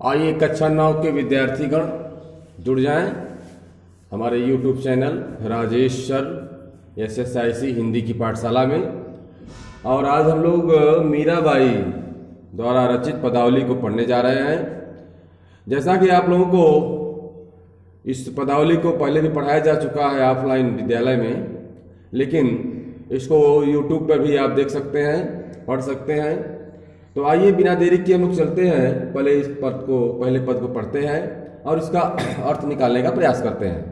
आइए कक्षा 9 के विद्यार्थीगण जुड़ जाएं हमारे YouTube channel Rajesh sir SSIC Hindi की पाठशाला में। और आज हम लोग मीराबाई द्वारा रचित पदावली को पढ़ने जा रहे हैं। जैसा कि आप लोगों को इस पदावली को पहले भी पढ़ाया जा चुका है ऑफलाइन विद्यालय में, लेकिन इसको YouTube पर भी आप देख सकते हैं, पढ़ सकते हैं। तो आइए बिना देरी किए हम लोग चलते हैं, पहले पद को पढ़ते हैं और इसका अर्थ निकालने का प्रयास करते हैं।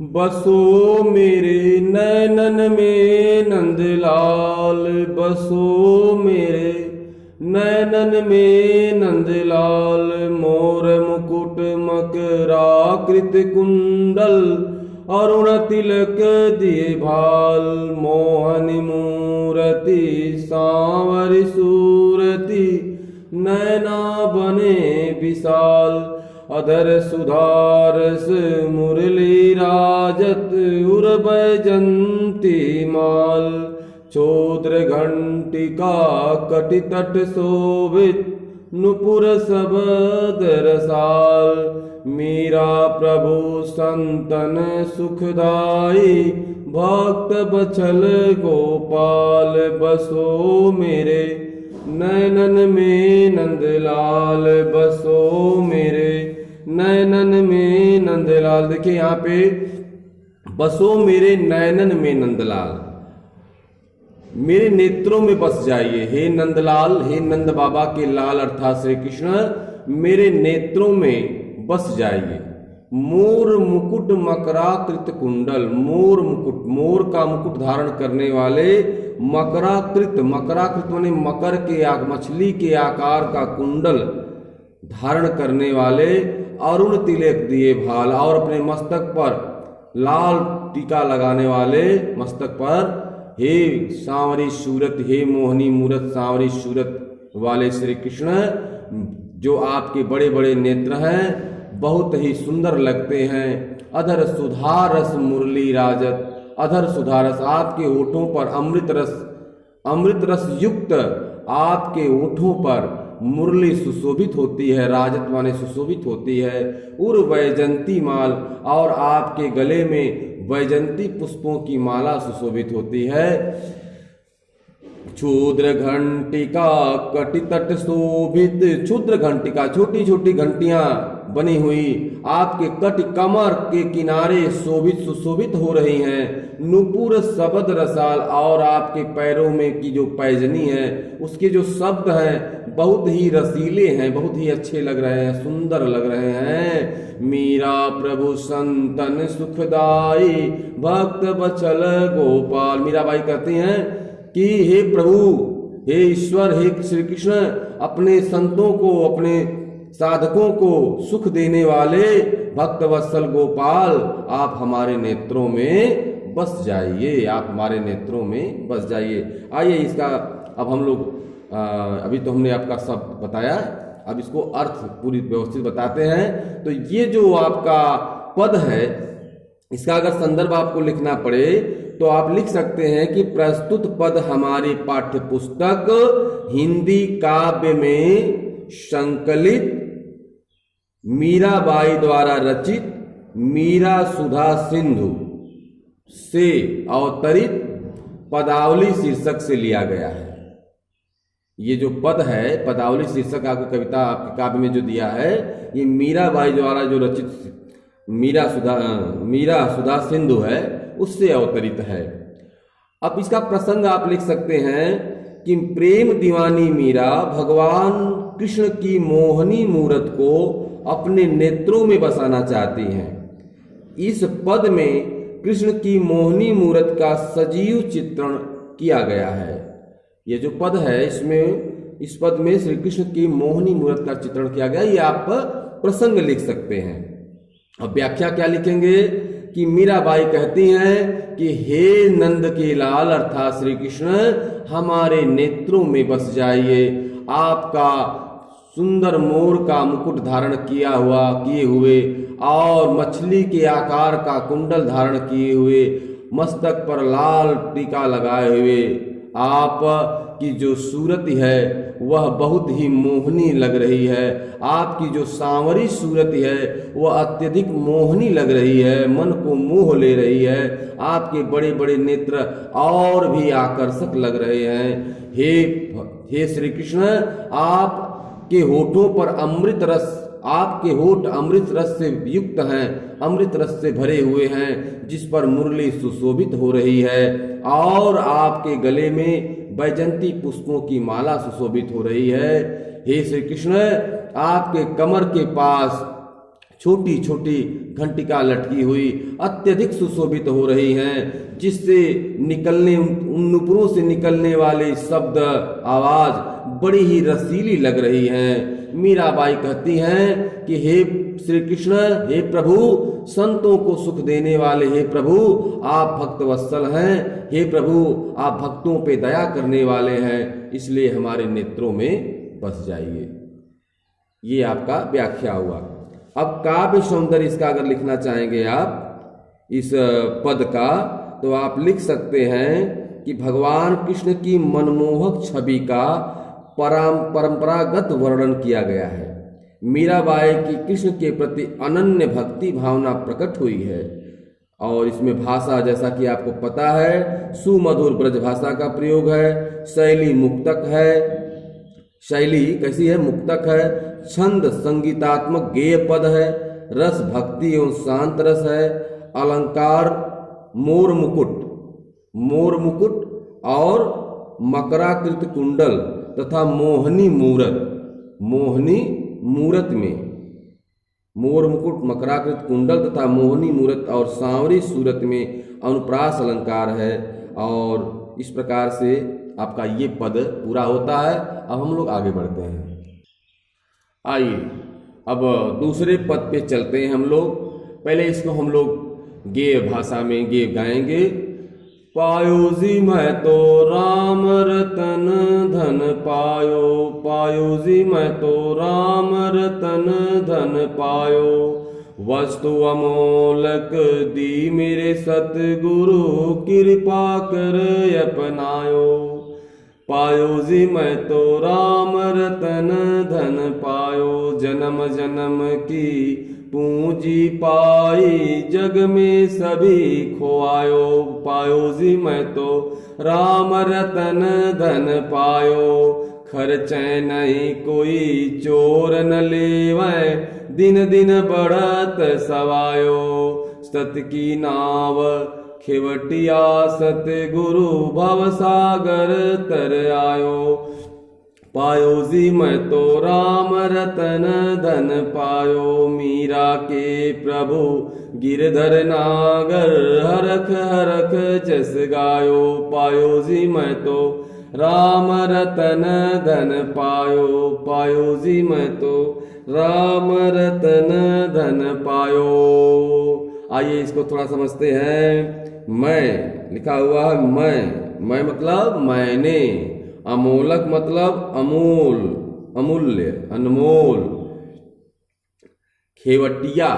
बसो मेरे नैनन में नंदलाल, बसो मेरे नैनन में नंदलाल, मोर मुकुट मकराकृत कुंडल, अरुण तिलक दिए भाल, मोहनी मूरति सांवरी सूरति, नैना बने विशाल, अधर सुधारस मुरली राजत, उर बैजंती माल, चोद्र घंटिका कटि तट शोभित, नुपुर सबद रसाल, मीरा प्रभु संतन सुखदाई, भक्त बछल गोपाल, बसो मेरे नैनन में नंदलाल, बसो मेरे नैनन में नंदलाल। देखिए यहाँ पे बसो मेरे नैनन में नंदलाल, मेरे नेत्रों में बस जाइए हे नंदलाल, हे नंद बाबा के लाल अर्थात श्री कृष्ण, मेरे नेत्रों में बस जाइए। मोर मुकुट मकराकृत कुंडल, मोर मुकुट, मोर का मुकुट धारण करने वाले, मकराकृत, मकराकृत माने मकर के मछली के आकार का कुंडल धारण करने वाले, अरुण तिलक दिए भाल, और अपने मस्तक पर लाल टीका लगाने वाले, मस्तक पर हे सांवरी सूरत, हे मोहनी मूरत सांवरी सूरत वाले श्री कृष्ण, जो आपके बड़े बड़े नेत्र हैं, बहुत ही सुंदर लगते हैं। अधर सुधारस मुरली राजत, अधर सुधारस, आपके होठों पर अमृत रस युक्त आपके होठों पर मुरली सुशोभित होती है, राजत माने सुशोभित होती है। उर वैजंती माल, और आपके गले में वैजंती पुष्पों की माला सुशोभित होती है। क्षुद्र घंटिका कटि तट शोभित, क्षुद्र घंटिका, छोटी छोटी घंटियां बनी हुई आपके कट कमर के किनारे शोभित सुशोभित हो रही हैं। नुपुर शब्द रसाल, और आपके पैरों में की जो पैजनी है उसके जो शब्द हैं बहुत ही रसीले हैं, बहुत ही अच्छे लग रहे हैं, सुंदर लग रहे हैं। मीरा प्रभु संतन सुखदाई, भक्त बचल गोपाल, मीराबाई कहती हैं कि हे प्रभु, हे ईश्वर, हे श्री कृष्ण, अपने संतों को, अपने साधकों को सुख देने वाले भक्त वत्सल गोपाल, आप हमारे नेत्रों में बस जाइए, आप हमारे नेत्रों में बस जाइए। आइए इसका अब हम लोग अभी तो हमने आपका सब बताया, अब इसको अर्थ पूरी व्यवस्थित बताते हैं। तो ये जो आपका पद है, इसका अगर संदर्भ आपको लिखना पड़े तो आप लिख सकते हैं कि प्रस्तुत पद हमारी पाठ्य पुस्तक हिंदी काव्य में संकलित मीराबाई द्वारा रचित मीरा सुधा सिंधु से अवतरित पदावली शीर्षक से लिया गया है। ये जो पद है, पदावली शीर्षक आपको कविता आपके काव्य में जो दिया है, ये मीराबाई द्वारा जो रचित मीरा सुधा सिंधु है उससे अवतरित है। अब इसका प्रसंग आप लिख सकते हैं कि प्रेम दीवानी मीरा भगवान कृष्ण की मोहनी मूरत को अपने नेत्रों में बसाना चाहती हैं। इस पद में कृष्ण की मोहनी मूरत का सजीव चित्रण किया गया है। ये जो पद है, इसमें इस पद में श्री कृष्ण की मोहनी मूरत का चित्रण किया गया, ये आप प्रसंग लिख सकते हैं। अब व्याख्या क्या लिखेंगे कि मीराबाई कहती हैं कि हे नंद के लाल अर्थात श्री कृष्ण, हमारे नेत्रों में बस जाइए। आपका सुंदर मोर का मुकुट धारण किए हुए और मछली के आकार का कुंडल धारण किए हुए, मस्तक पर लाल टीका लगाए हुए आप की जो सूरत है वह बहुत ही मोहनी लग रही है। आपकी जो सांवरी सूरत है वह अत्यधिक मोहनी लग रही है, मन को मोह ले रही है। आपके बड़े बड़े नेत्र और भी आकर्षक लग रहे हैं। हे श्री कृष्ण, आपके होठों पर अमृत रस, आपके होठ अमृत रस से युक्त हैं, अमृत रस से भरे हुए हैं, जिस पर मुरली सुशोभित हो रही है। और आपके गले में बैजंती पुष्पों की माला सुशोभित हो रही है। हे श्री कृष्ण, आपके कमर के पास छोटी छोटी घंटिका लटकी हुई अत्यधिक सुशोभित हो रही हैं, जिससे निकलने उन नुपुरों से निकलने वाले शब्द आवाज बड़ी ही रसीली लग रही हैं। मीराबाई कहती हैं कि हे श्री कृष्ण, हे प्रभु, संतों को सुख देने वाले हे प्रभु, आप भक्त वत्सल हैं। हे प्रभु, आप भक्तों पे दया करने वाले हैं, इसलिए हमारे नेत्रों में बस जाइए। ये आपका व्याख्या हुआ। अब काव्य सौंदर्य इसका अगर लिखना चाहेंगे आप इस पद का, तो आप लिख सकते हैं कि भगवान कृष्ण की मनमोहक छवि का परंपरागत वर्णन किया गया है। मीराबाई की कृष्ण के प्रति अनन्य भक्ति भावना प्रकट हुई है। और इसमें भाषा, जैसा कि आपको पता है, सुमधुर ब्रज भाषा का प्रयोग है। शैली मुक्तक है। शैली कैसी है? मुक्तक है। छंद संगीतात्मक गेय पद है। रस भक्ति एवं शांत रस है। अलंकार मोर मुकुट और मकराकृत कुंडल तथा मोहनी मूरत में मोर मुकुट, मकराकृत कुंडल तथा मोहनी मूरत और सांवरी सूरत में अनुप्रास अलंकार है। और इस प्रकार से आपका ये पद पूरा होता है। अब हम लोग आगे बढ़ते हैं। आइए अब दूसरे पद पे चलते हैं हम लोग। पहले इसको हम लोग गेय भाषा में गेय गाएंगे। पायो जी मैं तो राम रतन धन पायो, पायो जी मैं तो राम रतन धन पायो, वस्तु अमोलक दी मेरे सतगुरु, कृपा कर अपनायो। पायो जी मैं तो राम रतन धन पायो, जन्म जन्म की पूंजी पाई, जग में सभी खोआयो। पायो जी मैं तो राम रतन धन पायो, खर्चे नहीं कोई चोर न लेवै, दिन दिन बढ़त सवायो। सत की नाव खेवटिया सतगुरु, भव सागर तर आयो। पायो जी मैं तो राम रतन धन पायो, मीरा के प्रभु गिरधर नागर, हरख हरख जस गायो। पायो जी मैं तो राम रतन धन पायो, पायो जी मैं तो राम रतन धन पायो। आइए इसको थोड़ा समझते हैं। मैं लिखा हुआ है, मैं मतलब मैंने, अमोलक मतलब अमूल, अमूल्य, अनमोल। खेवटिया,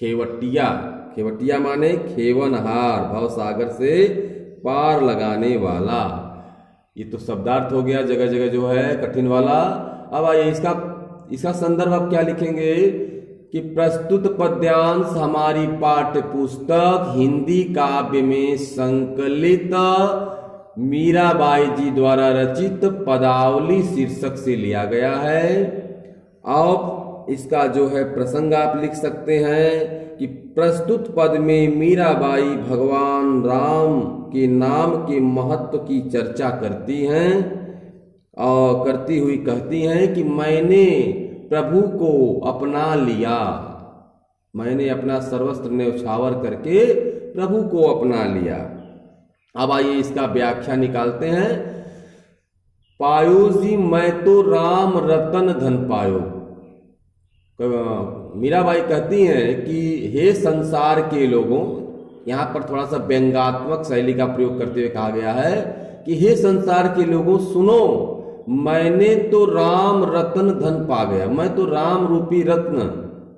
खेवटिया, खेवटिया माने खेवनहार, भव सागर से पार लगाने वाला। ये तो शब्दार्थ हो गया, जगह जगह जो है कठिन वाला। अब आइए इसका संदर्भ आप क्या लिखेंगे कि प्रस्तुत पद्यांश हमारी पाठ्य पुस्तक हिंदी काव्य में संकलित मीराबाई जी द्वारा रचित पदावली शीर्षक से लिया गया है। अब इसका जो है प्रसंग आप लिख सकते हैं कि प्रस्तुत पद में मीराबाई भगवान राम के नाम के महत्व की चर्चा करती हैं और करती हुई कहती हैं कि मैंने प्रभु को अपना लिया, मैंने अपना सर्वस्त्र न्यौछावर करके प्रभु को अपना लिया। अब आइए इसका व्याख्या निकालते हैं। पायो जी मैं तो राम रतन धन पायो। मीराबाई कहती हैं कि हे संसार के लोगों, यहाँ पर थोड़ा सा व्यंग्यात्मक शैली का प्रयोग करते हुए कहा गया है कि हे संसार के लोगों सुनो, मैंने तो राम रतन धन पा गया। मैं तो राम रूपी रत्न,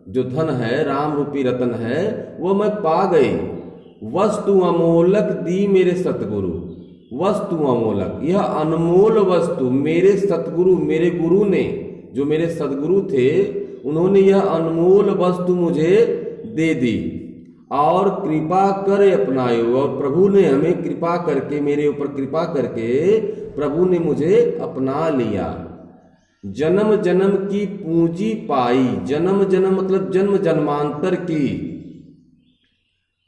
जो धन है, राम रूपी रतन है, वो मैं पा गई। वस्तु अमोलक दी मेरे सतगुरु, वस्तु अमोलक, यह अनमोल वस्तु मेरे सतगुरु, मेरे गुरु ने, जो मेरे सदगुरु थे, उन्होंने यह अनमोल वस्तु मुझे दे दी और कृपा कर अपनायो। और प्रभु ने हमें कृपा करके, मेरे ऊपर कृपा करके प्रभु ने मुझे अपना लिया। जन्म जन्म की पूंजी पाई, जन्म जन्म मतलब जन्म जन्मांतर की,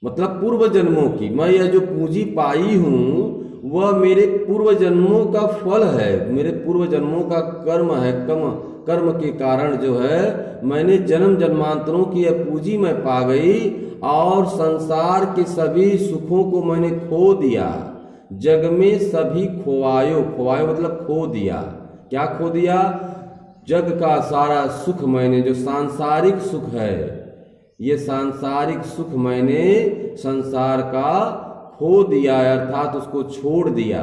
मतलब पूर्व जन्मों की। मैं यह जो पूंजी पाई हूं वह मेरे पूर्व जन्मों का फल है, मेरे पूर्व जन्मों का कर्म है। कर्म के कारण जो है मैंने जन्म जन्मांतरों की यह पूंजी मैं पा गई और संसार के सभी सुखों को मैंने खो दिया। जग में सभी खोवायो, खोवायो मतलब खो दिया। क्या खो दिया? जग का सारा सुख मैंने, जो सांसारिक सुख है, ये सांसारिक सुख मैंने संसार का खो दिया, अर्थात उसको छोड़ दिया।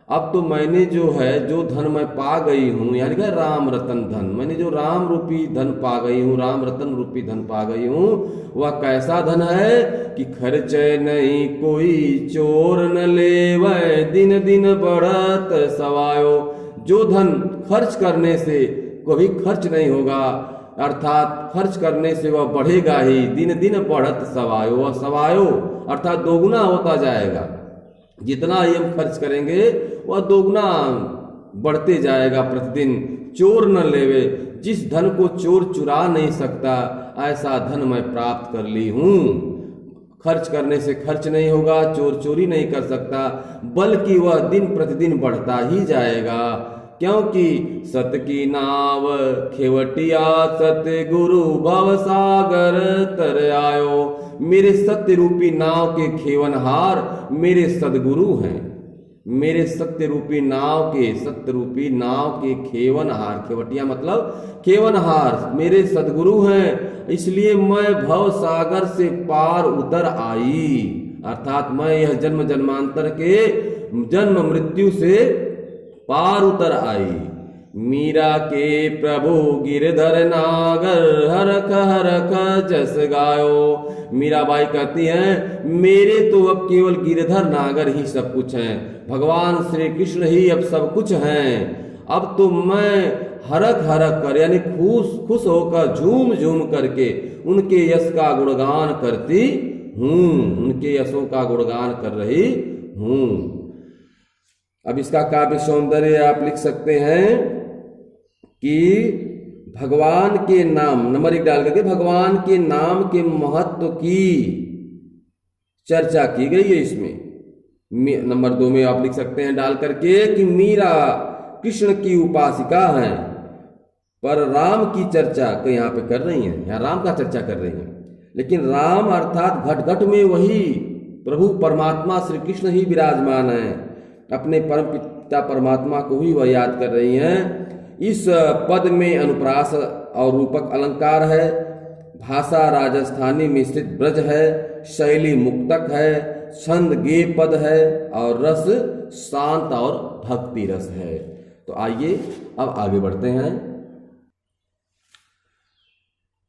अब तो मैंने जो है, जो धन मैं पा गई हूँ, यानी कि राम रतन धन, मैंने जो राम रूपी धन पा गई हूँ, राम रतन रूपी धन पा गई हूँ, वह कैसा धन है कि खर्चे नहीं कोई चोर न लेवै, दिन दिन बढ़त सवायो। जो धन खर्च करने से कभी खर्च नहीं होगा, अर्थात खर्च करने से वह बढ़ेगा ही, दिन दिन बढ़त सवायो, वह सवायो अर्थात दोगुना होता जाएगा। जितना ही हम खर्च करेंगे वह दोगुना बढ़ते जाएगा प्रतिदिन। चोर न लेवे, जिस धन को चोर चुरा नहीं सकता, ऐसा धन मैं प्राप्त कर ली हूँ। खर्च करने से खर्च नहीं होगा, चोर चोरी नहीं कर सकता, बल्कि वह दिन प्रतिदिन बढ़ता ही जाएगा। क्योंकि सत की नाव खेवटिया, सतगुरु भव सागर तर आयो। मेरे सत्य रूपी नाव के खेवनहार मेरे सदगुरु हैं, मेरे सत्य रूपी नाव के, सत्य रूपी नाव के खेवनहार, खेवटिया मतलब खेवनहार मेरे सदगुरु हैं। इसलिए मैं भव सागर से पार उतर आई, अर्थात मैं यह जन्म जन्मांतर के जन्म मृत्यु से पार उतर आई। मीरा के प्रभु गिरधर नागर, हरख हरख जस गायो। मीराबाई कहती हैं, मेरे तो अब केवल गिरधर नागर ही सब कुछ हैं, भगवान श्री कृष्ण ही अब सब कुछ हैं। अब तो मैं हरख हरख कर, यानी खुश होकर झूम झूम करके उनके यश का गुणगान करती हूँ, उनके यशों का गुणगान कर रही हूँ। अब इसका काव्य सौंदर्य आप लिख सकते हैं कि भगवान के नाम, नंबर 1 डाल करके भगवान के नाम के महत्व की चर्चा की गई है इसमें। नंबर 2 में आप लिख सकते हैं डाल करके कि मीरा कृष्ण की उपासिका है, पर राम की चर्चा को यहाँ पे कर रही हैं, यहाँ राम का चर्चा कर रही हैं। लेकिन राम अर्थात घट घट में वही प्रभु परमात्मा श्री कृष्ण ही विराजमान है, अपने परम पिता परमात्मा को ही वह याद कर रही हैं। इस पद में अनुप्रास और रूपक अलंकार है, भाषा राजस्थानी मिश्रित ब्रज है, शैली मुक्तक है, छंद गे पद है और रस शांत और भक्ति रस है। तो आइए अब आगे बढ़ते हैं।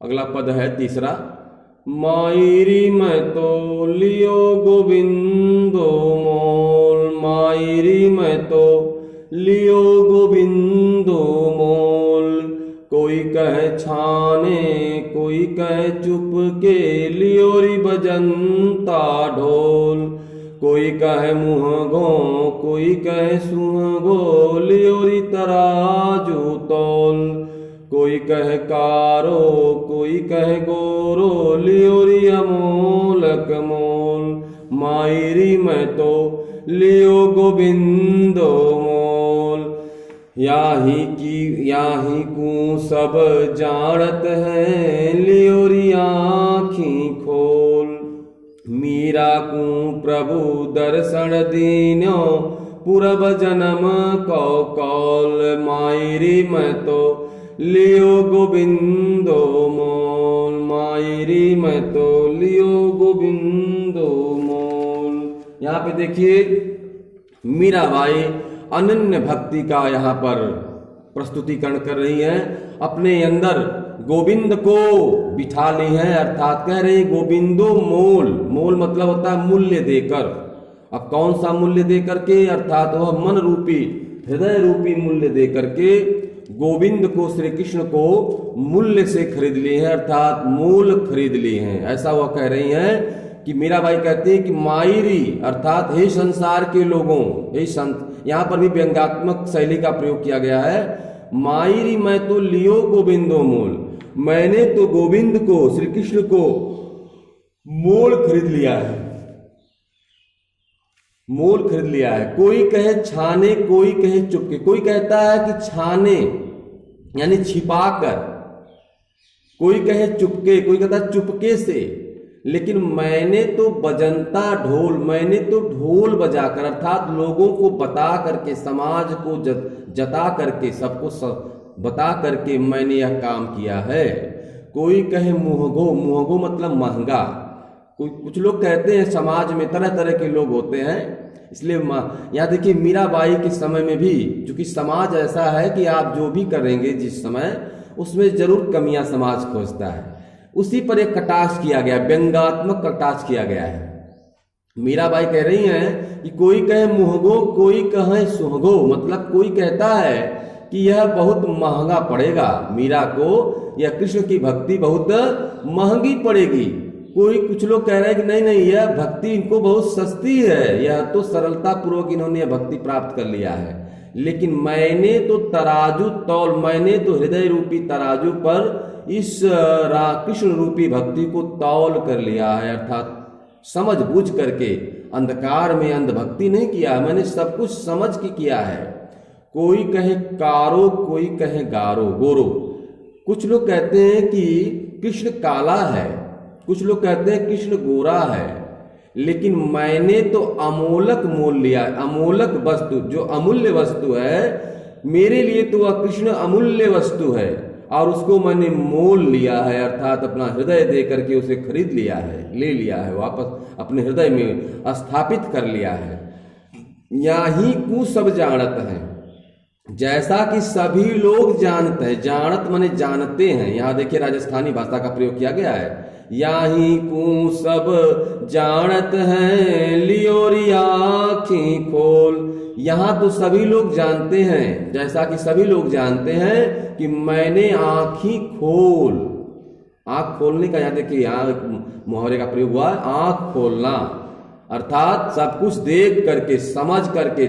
अगला पद है तीसरा, मायरी मैं तो लियो गोविंदो मोल, मायरी मैं तो लियो गोविंदो मोल। कोई कहे छाने कोई कहे चुप के, लियोरी बजंता ढोल। कोई कहे मुँह घो कोई कहे सुह गो, लियोरी तराजू तोल। कोई कहे कारो कोई कहे गोरो, लियोरी अमोलक मोल। मायरी मैं तो लियो गोविंदो मोल। याही को सब जानत है, लियोरी आँखी खोल। मीरा को प्रभु दर्शन दीन्यो, पूरब जन्म को कौल। मायरी मैं तो लियो गोविंदो मोल, मायरी मैं तो लियो गोविंदो मोल। यहाँ पे देखिए मीराबाई अनन्य भक्ति का यहाँ पर प्रस्तुतिकरण कर रही हैं, अपने अंदर गोविंद को बिठा ली हैं, अर्थात कह रही गोविंदो मोल। मोल मतलब होता है मूल्य देकर, अब कौन सा मूल्य दे करके? अर्थात वह मन रूपी, हृदय रूपी मूल्य दे करके गोविंद को, श्री कृष्ण को मूल्य से खरीद लिए हैं, अर्थात मूल खरीद लिए हैं। ऐसा वह कह रही हैं कि मीराबाई कहती है कि मायरी अर्थात हे संसार के लोगों, हे संत, यहां पर भी व्यंग्यात्मक शैली का प्रयोग किया गया है। मायरी मैं तो लियो गोविंदो मूल, मैंने तो गोविंद को, श्री कृष्ण को मोल खरीद लिया है, मोल खरीद लिया है। कोई कहे छाने, कोई कहे चुपके। कोई कहता है कि छाने यानी छिपाकर, कोई कहे चुपके, कोई कहता है चुपके से। लेकिन मैंने तो बजंता ढोल, मैंने तो ढोल बजाकर अर्थात लोगों को बता करके, समाज को जता करके, सबको बता करके मैंने यह काम किया है। कोई कहे मुहगो, मुहगो मतलब महंगा। कुछ लोग कहते हैं, समाज में तरह तरह के लोग होते हैं, इसलिए यहाँ देखिए मीराबाई के समय में भी, चूंकि समाज ऐसा है कि आप जो भी करेंगे जिस समय, उसमें जरूर कमियां समाज खोजता है। उसी पर एक कटाक्ष किया गया, व्यंग्यात्मक कटाक्ष किया गया है। मीराबाई कह रही हैं कि कोई कहे मुहगो, कोई कहे सुहगो, मतलब कोई कहता है कि यह बहुत महंगा पड़ेगा, मीरा को यह कृष्ण की भक्ति बहुत महंगी पड़ेगी। कुछ लोग कह रहे हैं कि नहीं नहीं, यह भक्ति इनको बहुत सस्ती है, यह तो सरलता पूर्वक इन्होंने भक्ति प्राप्त कर लिया है। लेकिन मैंने तो तराजू तौल, मैंने तो हृदय रूपी तराजू पर इस कृष्ण रूपी भक्ति को तौल कर लिया है, अर्थात समझ बूझ करके, अंधकार में अंधभक्ति नहीं किया है, मैंने सब कुछ समझ के किया है। कोई कहे कारो, कोई कहे गारो, गोरो। कुछ लोग कहते हैं कि कृष्ण काला है, कुछ लोग कहते हैं कृष्ण गोरा है, लेकिन मैंने तो अमोलक मोल लिया। अमोलक वस्तु, जो अमूल्य वस्तु है, मेरे लिए तो वह कृष्ण अमूल्य वस्तु है और उसको मैंने मोल लिया है, अर्थात अपना हृदय दे करके उसे खरीद लिया है, ले लिया है, वापस अपने हृदय में स्थापित कर लिया है। यही को सब जानत हैं, जैसा कि सभी लोग जानते हैं। जानत माने जानते हैं, यहाँ देखिए राजस्थानी भाषा का प्रयोग किया गया है। यही को सब जानत हैं, लियोरी आँखी खोल। यहाँ तो सभी लोग जानते हैं, जैसा कि सभी लोग जानते हैं कि मैंने आँखी खोल। आँख खोलने का यहाँ देखिए, यहाँ मुहावरे का प्रयोग हुआ है, आँख खोलना, अर्थात सब कुछ देख करके, समझ करके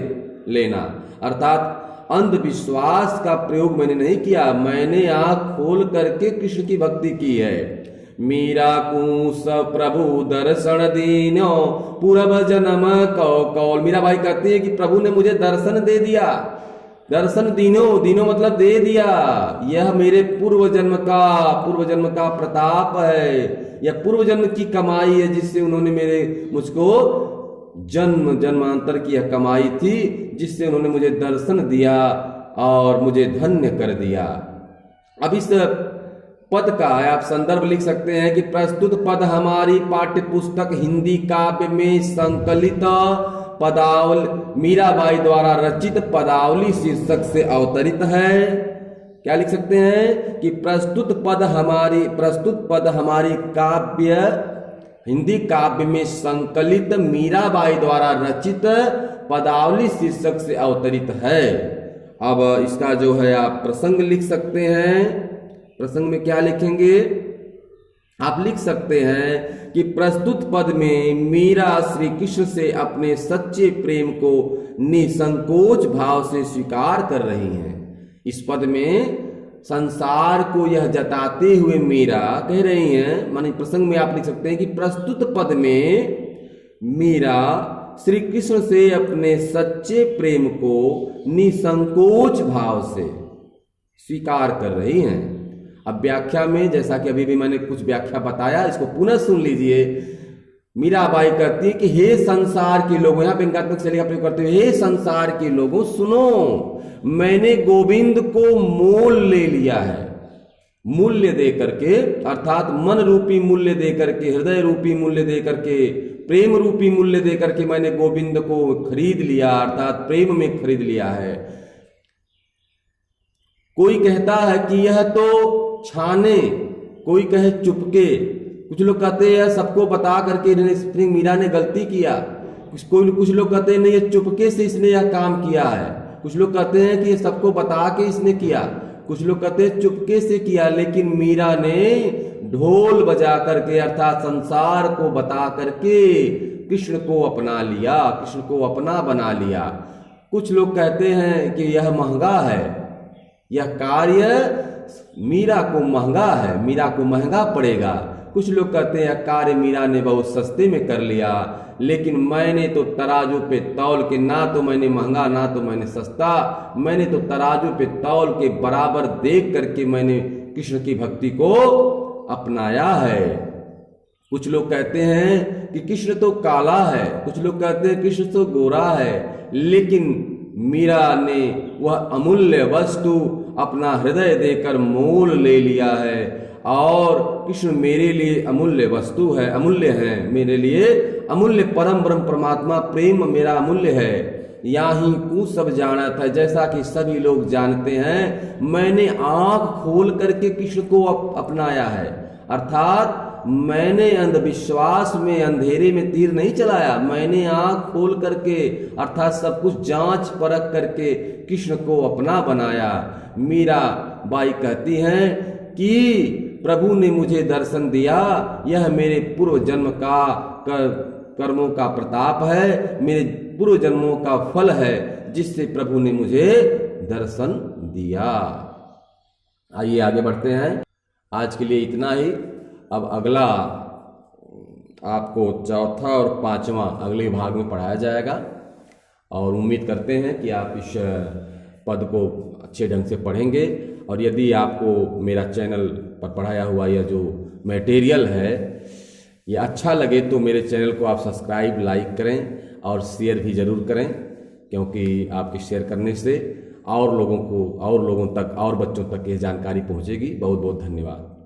लेना। अर्थात अंधविश्वास का प्रयोग मैंने नहीं किया, मैंने आँख खोल करके कृष्ण की भक्ति की है। मीरा को सब प्रभु दर्शन दीनो, पूर्व जन्म कौल। मीराबाई कहती है कि प्रभु ने मुझे दर्शन दे दिया। दर्शन दीनो, दीनो मतलब दे दिया। यह मेरे पूर्व जन्म का प्रताप है, यह पूर्व जन्म की कमाई है, जिससे उन्होंने मुझको जन्मांतर की यह कमाई थी, जिससे उन्होंने मुझे दर्शन दिया और मुझे धन्य कर दिया। अब इस पद का आप संदर्भ लिख सकते हैं कि प्रस्तुत पद हमारी पाठ्य पुस्तक हिंदी काव्य में संकलित पदावली, मीराबाई द्वारा रचित पदावली शीर्षक से अवतरित है। क्या लिख सकते हैं कि प्रस्तुत पद हमारी काव्य, हिंदी काव्य में संकलित मीराबाई द्वारा रचित पदावली शीर्षक से अवतरित है। अब इसका जो है आप प्रसंग लिख सकते हैं। प्रसंग में क्या लिखेंगे? आप लिख सकते हैं कि प्रस्तुत पद में मीरा श्री कृष्ण से अपने सच्चे प्रेम को निसंकोच भाव से स्वीकार कर रही हैं। इस पद में संसार को यह जताते हुए मीरा कह रही हैं, माने प्रसंग में आप लिख सकते हैं कि प्रस्तुत पद में मीरा श्री कृष्ण से अपने सच्चे प्रेम को निसंकोच भाव से स्वीकार कर रही हैं। अब व्याख्या में, जैसा कि अभी भी मैंने कुछ व्याख्या बताया, इसको पुनः सुन लीजिए। मीराबाई कहती है कि हे संसार के लोगों, यहाँ व्यंग्यात्मक शैली का प्रयोग करते हुए, हे संसार के लोगों सुनो, मैंने गोविंद को मोल ले लिया है। मूल्य दे करके, अर्थात मन रूपी मूल्य दे करके, हृदय रूपी मूल्य दे करके, प्रेम रूपी मूल्य दे करके मैंने गोविंद को खरीद लिया, अर्थात प्रेम में खरीद लिया है। कोई कहता है कि यह तो छाने, कोई कहे चुपके। कुछ लोग कहते हैं सबको बता करके मीरा ने गलती किया, कुछ लोग कहते हैं नहीं, ये चुपके से इसने यह काम किया है। कुछ लोग कहते हैं कि ये सबको बता के इसने किया। कुछ लोग कहते हैं चुपके से किया। लेकिन मीरा ने ढोल बजा करके अर्थात संसार को बता करके कृष्ण को अपना लिया, कृष्ण को अपना बना लिया। कुछ लोग कहते हैं कि यह महंगा है, यह कार्य मीरा को महंगा है, मीरा को महंगा पड़ेगा। कुछ लोग कहते हैं यह कार्य मीरा ने बहुत सस्ते में कर लिया। लेकिन मैंने तो तराजू पे तौल के, ना तो मैंने महंगा ना तो मैंने सस्ता, मैंने तो तराजू पे तौल के बराबर देख करके मैंने कृष्ण की भक्ति को अपनाया है। कुछ लोग कहते हैं कि कृष्ण तो काला है, कुछ लोग कहते हैं कृष्ण तो गोरा है, लेकिन मीरा ने वह अमूल्य वस्तु अपना हृदय देकर मोल ले लिया है। और कृष्ण मेरे लिए अमूल्य वस्तु है, अमूल्य है, मेरे लिए अमूल्य परम ब्रह्म परमात्मा प्रेम मेरा अमूल्य है। यहाँ को सब जाना था, जैसा कि सभी लोग जानते हैं। मैंने आंख खोल करके कृष्ण को अपनाया है, अर्थात मैंने अंधविश्वास में अंधेरे में तीर नहीं चलाया। मैंने आंख खोल करके अर्थात सब कुछ जांच परख करके कृष्ण को अपना बनाया। मीरा बाई कहती हैं कि प्रभु ने मुझे दर्शन दिया, यह मेरे पूर्व जन्म का कर्मों का प्रताप है, मेरे पूर्व जन्मों का फल है, जिससे प्रभु ने मुझे दर्शन दिया। आइए आगे बढ़ते हैं। आज के लिए इतना ही। अब अगला आपको चौथा और पांचवा अगले भाग में पढ़ाया जाएगा, और उम्मीद करते हैं कि आप इस पद को अच्छे ढंग से पढ़ेंगे। और यदि आपको मेरा चैनल पर पढ़ाया हुआ यह जो मटेरियल है ये अच्छा लगे तो मेरे चैनल को आप सब्सक्राइब, लाइक करें और शेयर भी ज़रूर करें, क्योंकि आपके शेयर करने से और लोगों तक और बच्चों तक ये जानकारी पहुंचेगी। बहुत बहुत धन्यवाद।